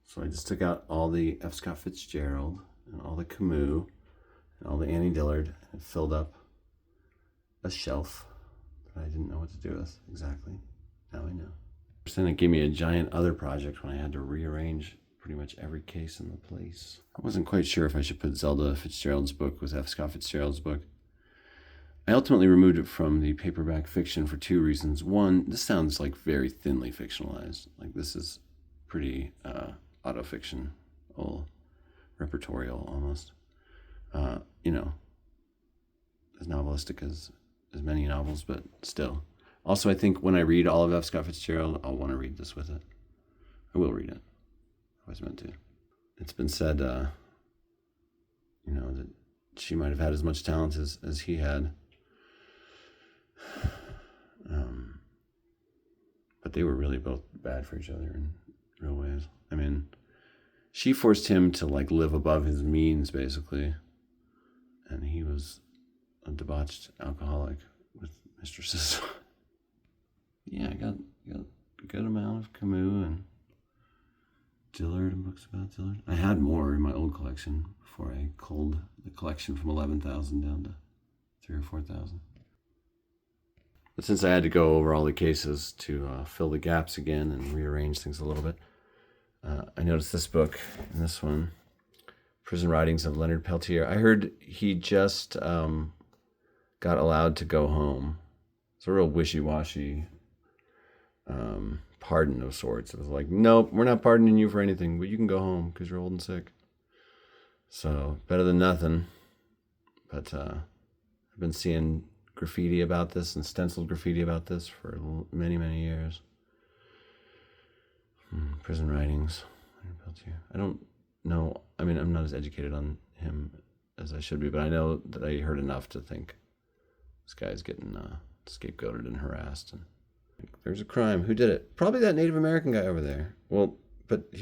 So I just took out all the F. Scott Fitzgerald and all the Camus and all the Annie Dillard and filled up a shelf that I didn't know what to do with exactly. Now I know. Then it gave me a giant other project when I had to rearrange pretty much every case in the place. I wasn't quite sure if I should put Zelda Fitzgerald's book with F. Scott Fitzgerald's book. I ultimately removed it from the paperback fiction for two reasons. One, this sounds like very thinly fictionalized. Like this is pretty autofiction, all repertorial almost. You know, as novelistic as many novels, but still. Also, I think when I read all of F. Scott Fitzgerald, I'll want to read this with it. I will read it. I was meant to. It's been said, that she might have had as much talent as he had. But they were really both bad for each other in real ways. I mean, she forced him to like live above his means, basically. And he was a debauched alcoholic with mistresses. Yeah, I got a good amount of Camus and Dillard and books about Dillard. I had more in my old collection before I culled the collection from 11,000 down to 3,000 or 4,000. But since I had to go over all the cases to fill the gaps again and rearrange things a little bit, I noticed this book and this one, Prison Writings of Leonard Peltier. I heard he just got allowed to go home. It's a real wishy-washy pardon of sorts. It was like, nope, we're not pardoning you for anything, but you can go home because you're old and sick. So better than nothing. But I've been seeing graffiti about this and stenciled graffiti about this for many, many years. Prison Writings. I don't know. I mean, I'm not as educated on him as I should be, but I know that I heard enough to think this guy's getting scapegoated and harassed. And there's a crime. Who did it? Probably that Native American guy over there. Well, but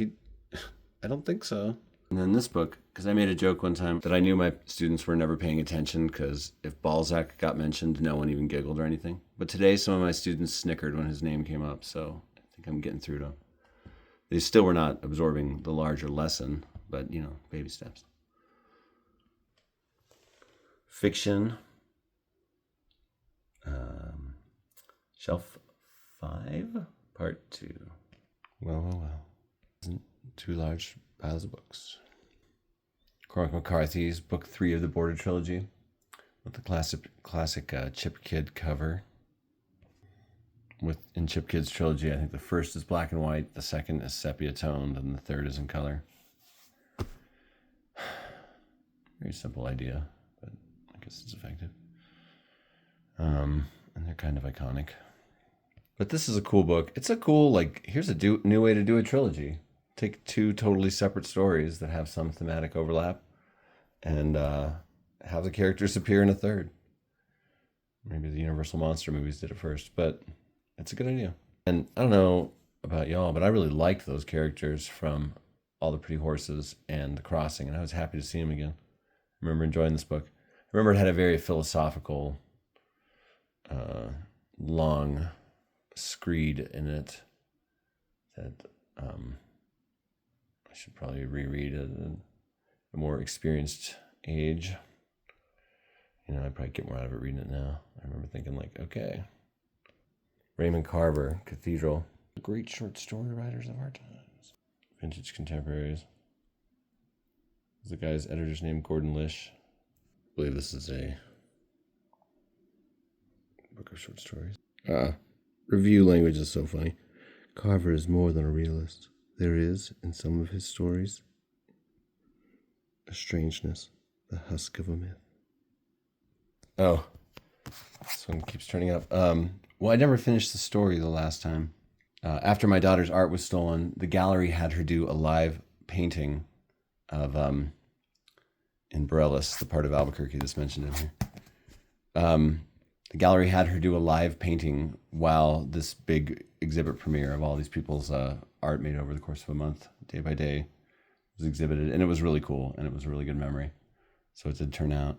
I don't think so. And then this book, because I made a joke one time that I knew my students were never paying attention because if Balzac got mentioned, no one even giggled or anything. But today, some of my students snickered when his name came up, so I think I'm getting through to them. They still were not absorbing the larger lesson, but, baby steps. Fiction. Shelf 5, Part 2. Well. Isn't two large piles of books. Cormac McCarthy's Book 3 of the Border Trilogy with the classic Chip Kidd cover. In Chip Kidd's trilogy, I think the first is black and white, the second is sepia toned, and the third is in color. Very simple idea, but I guess it's effective. And they're kind of iconic. But this is a cool book. It's a cool, here's a new way to do a trilogy. Take two totally separate stories that have some thematic overlap and have the characters appear in a third. Maybe the Universal Monster movies did it first, but it's a good idea. And I don't know about y'all, but I really liked those characters from All the Pretty Horses and The Crossing, and I was happy to see them again. I remember enjoying this book. I remember it had a very philosophical, long screed in it that I should probably reread at a more experienced age. I'd probably get more out of it reading it now. I remember thinking okay. Raymond Carver, Cathedral. Great short story writers of our times. Vintage contemporaries. The guy's editor's name, Gordon Lish. I believe this is a book of short stories. Review language is so funny. Carver is more than a realist. There is, in some of his stories, a strangeness, the husk of a myth. Oh, this one keeps turning up. Well, I never finished the story the last time. After my daughter's art was stolen, the gallery had her do a live painting of, in Borellis, the part of Albuquerque that's mentioned in here. The gallery had her do a live painting while this big exhibit premiere of all these people's art made over the course of a month, day by day, was exhibited. And it was really cool, and it was a really good memory. So it did turn out.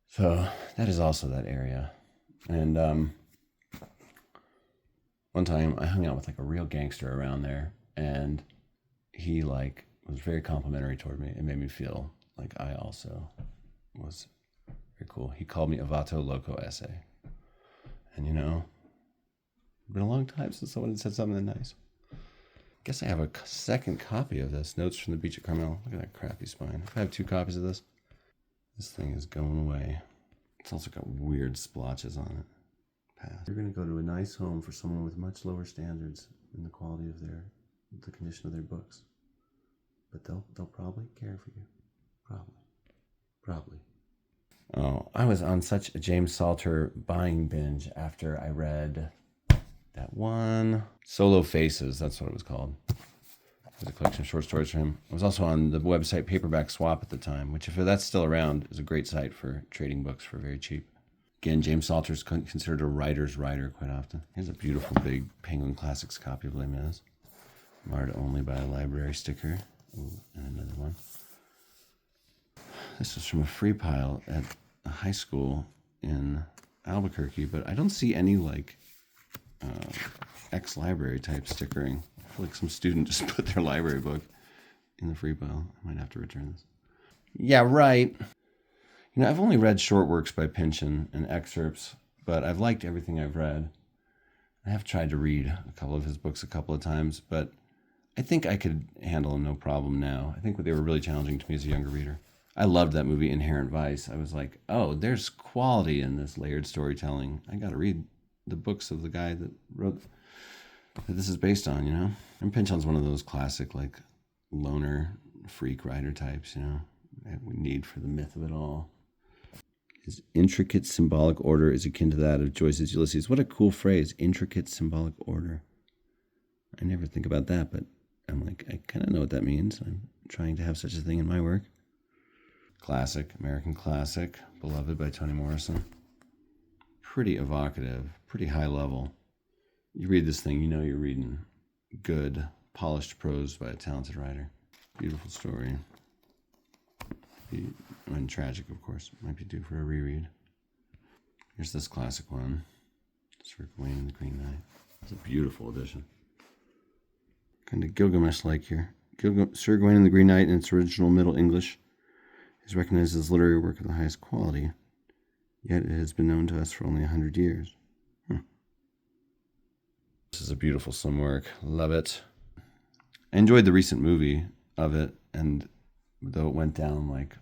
So that is also that area. And one time I hung out with a real gangster around there, and he like was very complimentary toward me. It made me feel like I also was very cool. He called me Avato Loco Essay. And it's been a long time since someone had said something nice. Guess I have a second copy of this. Notes from the Beach at Carmel. Look at that crappy spine. If I have 2 copies of this, this thing is going away. It's also got weird splotches on it. Pass. You're going to go to a nice home for someone with much lower standards in the quality of the condition of their books. But they'll probably care for you. Probably. Oh, I was on such a James Salter buying binge after I read that one, Solo Faces, that's what it was called. It was a collection of short stories from him. I was also on the website Paperback Swap at the time, which, if that's still around, is a great site for trading books for very cheap. Again, James Salter's considered a writer's writer quite often. Here's a beautiful big Penguin Classics copy of Les Mis, marred only by a library sticker. Ooh, and another one. This was from a free pile at a high school in Albuquerque, but I don't see any ex-library type stickering. I feel like some student just put their library book in the free pile. I might have to return this. Yeah, right. I've only read short works by Pynchon and excerpts, but I've liked everything I've read. I have tried to read a couple of his books a couple of times, but I think I could handle them no problem now. I think they were really challenging to me as a younger reader. I loved that movie, Inherent Vice. I was like, oh, there's quality in this layered storytelling. I got to read the books of the guy that wrote that this is based on, And Pynchon's one of those classic, loner freak writer types, that we need for the myth of it all. His intricate symbolic order is akin to that of Joyce's Ulysses. What a cool phrase, intricate symbolic order. I never think about that, but I'm like, I kind of know what that means. I'm trying to have such a thing in my work. Classic, American classic, Beloved by Toni Morrison. Pretty evocative, pretty high level. You read this thing, you're reading good, polished prose by a talented writer. Beautiful story. And tragic, of course. Might be due for a reread. Here's this classic one. Sir Gawain and the Green Knight. It's a beautiful edition. Kind of Gilgamesh-like here. Sir Gawain and the Green Knight in its original Middle English is recognized as literary work of the highest quality, yet it has been known to us for only 100 years. This is a beautiful slim work. Love it. I enjoyed the recent movie of it, and though it went down like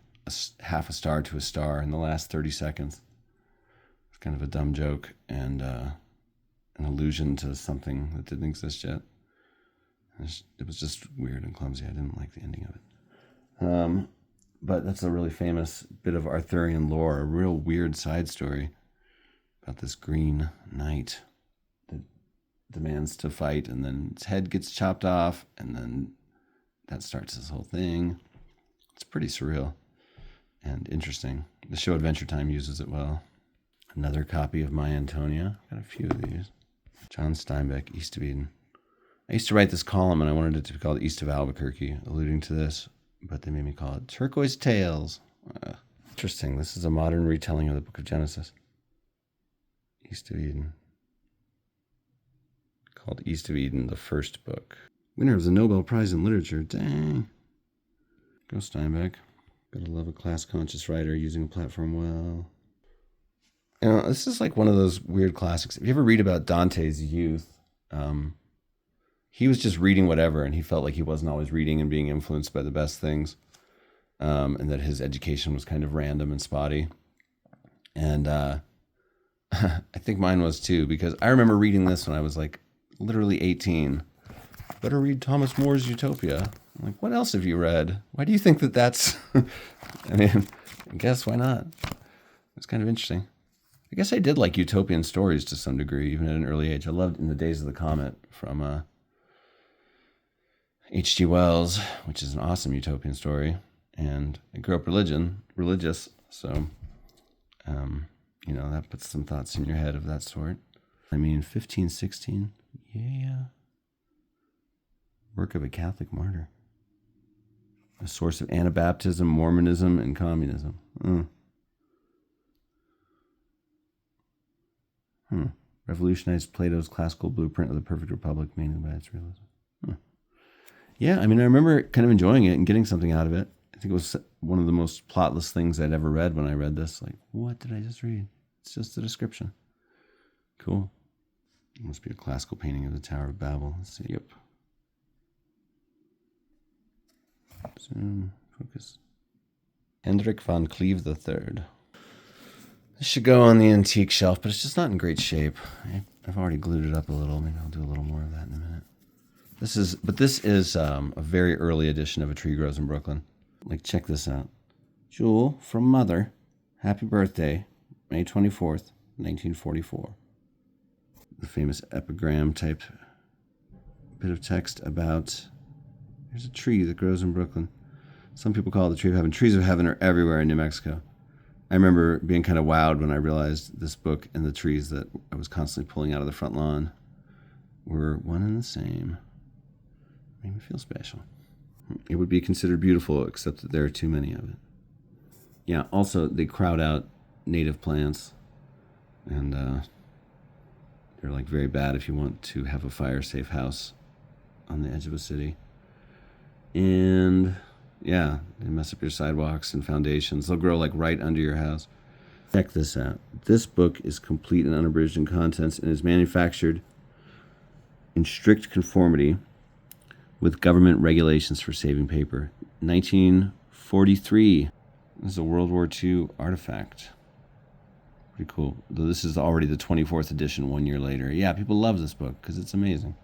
half a star to a star in the last 30 seconds, it's kind of a dumb joke and an allusion to something that didn't exist yet. It was just weird and clumsy. I didn't like the ending of it. But that's a really famous bit of Arthurian lore, a real weird side story about this Green Knight that demands to fight, and then its head gets chopped off, and then that starts this whole thing. It's pretty surreal and interesting. The show Adventure Time uses it well. Another copy of My Antonia. Got a few of these. John Steinbeck, East of Eden. I used to write this column, and I wanted it to be called East of Albuquerque, alluding to this, but they made me call it Turquoise Tales. Interesting. This is a modern retelling of the Book of Genesis. East of Eden. Called East of Eden, the first book. Winner of the Nobel Prize in Literature. Dang. Go Steinbeck. Gotta love a class-conscious writer using a platform well. This is like one of those weird classics. If you ever read about Dante's youth, he was just reading whatever, and he felt like he wasn't always reading and being influenced by the best things, and that his education was kind of random and spotty. And I think mine was too, because I remember reading this when I was like literally 18. Better read Thomas More's Utopia. I'm like, what else have you read? Why do you think that that's... I mean, I guess why not? It's kind of interesting. I guess I did like utopian stories to some degree, even at an early age. I loved In the Days of the Comet from H.G. Wells, which is an awesome utopian story. And I grew up religious, so, that puts some thoughts in your head of that sort. 1516, yeah. Work of a Catholic martyr. A source of Anabaptism, Mormonism, and communism. Revolutionized Plato's classical blueprint of the perfect republic, mainly by its realism. Yeah, I mean, I remember kind of enjoying it and getting something out of it. I think it was one of the most plotless things I'd ever read when I read this. Like, what did I just read? It's just a description. Cool. It must be a classical painting of the Tower of Babel. Let's see. Yep. Zoom, focus. Hendrik van Cleve III. This should go on the antique shelf, but it's just not in great shape. I've already glued it up a little. Maybe I'll do a little more of that in a minute. This is a very early edition of A Tree Grows in Brooklyn. Like, check this out. Jewel, from Mother, happy birthday, May 24th, 1944. The famous epigram type bit of text about, there's a tree that grows in Brooklyn. Some people call it the tree of heaven. Trees of heaven are everywhere in New Mexico. I remember being kind of wowed when I realized this book and the trees that I was constantly pulling out of the front lawn were one and the same. Made me feel special. It would be considered beautiful, except that there are too many of it. Yeah, also, they crowd out native plants, and they're like very bad if you want to have a fire-safe house on the edge of a city. And yeah, they mess up your sidewalks and foundations. They'll grow like right under your house. Check this out. This book is complete and unabridged in contents and is manufactured in strict conformity with government regulations for saving paper. 1943. This is a World War II artifact. Pretty cool. Though this is already the 24th edition 1 year later. Yeah, people love this book because it's amazing.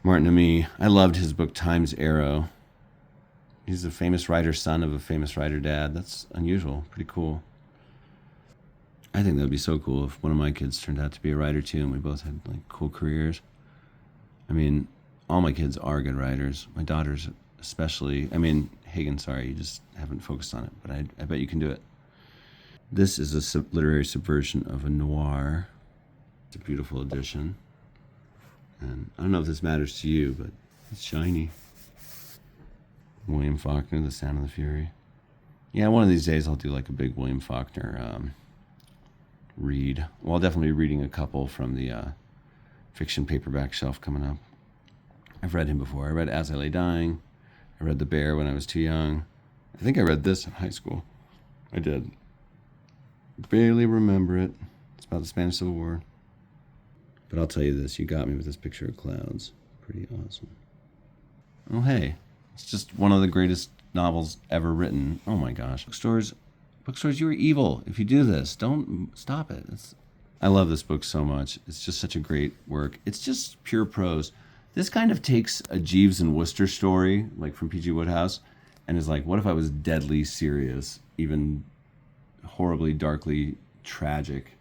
Martin Amis. I loved his book Time's Arrow. He's a famous writer's son of a famous writer dad. That's unusual. Pretty cool. I think that would be so cool if one of my kids turned out to be a writer too and we both had like cool careers. I mean, all my kids are good writers. My daughters especially. I mean, Hagen, sorry, you just haven't focused on it, but I bet you can do it. This is a literary subversion of a noir. It's a beautiful edition. And I don't know if this matters to you, but it's shiny. William Faulkner, The Sound of the Fury. Yeah, one of these days I'll do like a big William Faulkner read. Well, I'll definitely be reading a couple from the fiction paperback shelf coming up. I've read him before. I read As I Lay Dying. I read The Bear when I was too young. I think I read this in high school. I did. Barely remember it. It's about the Spanish Civil War. But I'll tell you this, you got me with this picture of clouds. Pretty awesome. Oh, hey. It's just one of the greatest novels ever written. Oh my gosh. Bookstores, you are evil if you do this. Don't stop it. I love this book so much. It's just such a great work. It's just pure prose. This kind of takes a Jeeves and Wooster story, like from P.G. Wodehouse, and is like, what if I was deadly serious, even horribly, darkly tragic?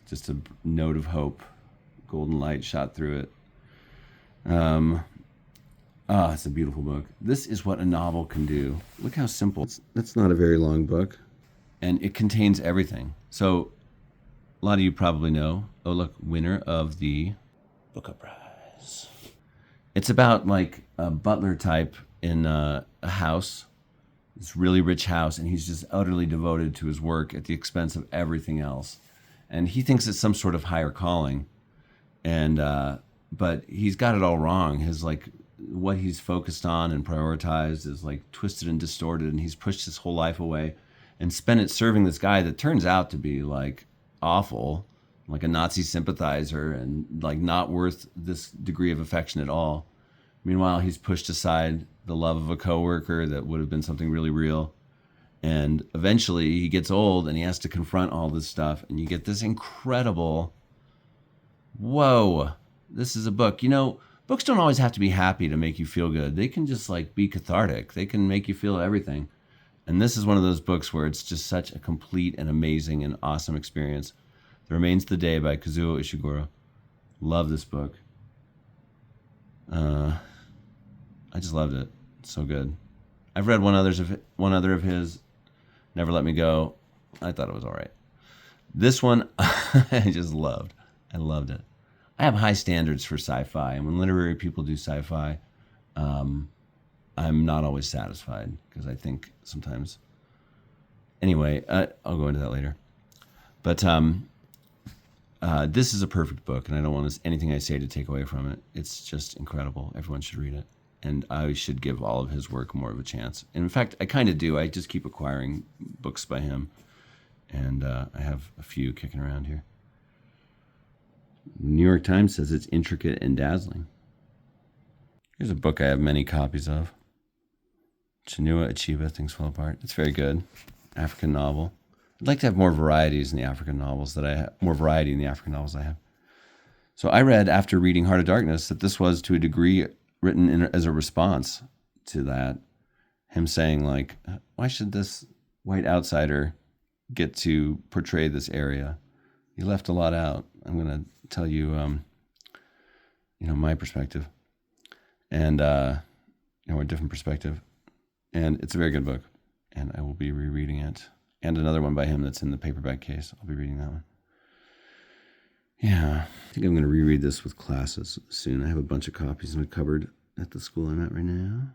Just a note of hope. Golden light shot through it. It's a beautiful book. This is what a novel can do. Look how simple. That's not a very long book. And it contains everything. So, a lot of you probably know, oh look, winner of the Booker Prize. It's about like a butler type in a house, this really rich house, and he's just utterly devoted to his work at the expense of everything else. And he thinks it's some sort of higher calling. And, but he's got it all wrong. His like, what he's focused on and prioritized is like twisted and distorted, and he's pushed his whole life away and spent it serving this guy that turns out to be like awful, like a Nazi sympathizer and like not worth this degree of affection at all. Meanwhile, he's pushed aside the love of a coworker that would have been something really real. And eventually he gets old and he has to confront all this stuff, and you get this incredible, whoa, this is a book. You know, books don't always have to be happy to make you feel good. They can just like be cathartic. They can make you feel everything. And this is one of those books where it's just such a complete and amazing and awesome experience. The Remains of the Day by Kazuo Ishiguro. Love this book. I just loved it. It's so good. I've read one other of his, Never Let Me Go. I thought it was all right. This one, I just loved. I loved it. I have high standards for sci-fi, and when literary people do sci-fi, I'm not always satisfied because I think sometimes. Anyway, I'll go into that later. But this is a perfect book, and I don't want anything I say to take away from it. It's just incredible. Everyone should read it. and I should give all of his work more of a chance. And in fact, I kind of do. I just keep acquiring books by him, and I have a few kicking around here. New York Times says it's intricate and dazzling. Here's a book I have many copies of. Chinua Achebe, Things Fall Apart. It's very good. African novel. I'd like to have more varieties in the African novels that I have. More variety in the African novels I have. So I read after reading Heart of Darkness that this was to a degree written as a response to that. Him saying like, why should this white outsider get to portray this area? You left a lot out. I'm going to tell you, my perspective and, a different perspective. And it's a very good book, and I will be rereading it. And another one by him that's in the paperback case. I'll be reading that one. Yeah, I think I'm going to reread this with classes soon. I have a bunch of copies in a cupboard at the school I'm at right now.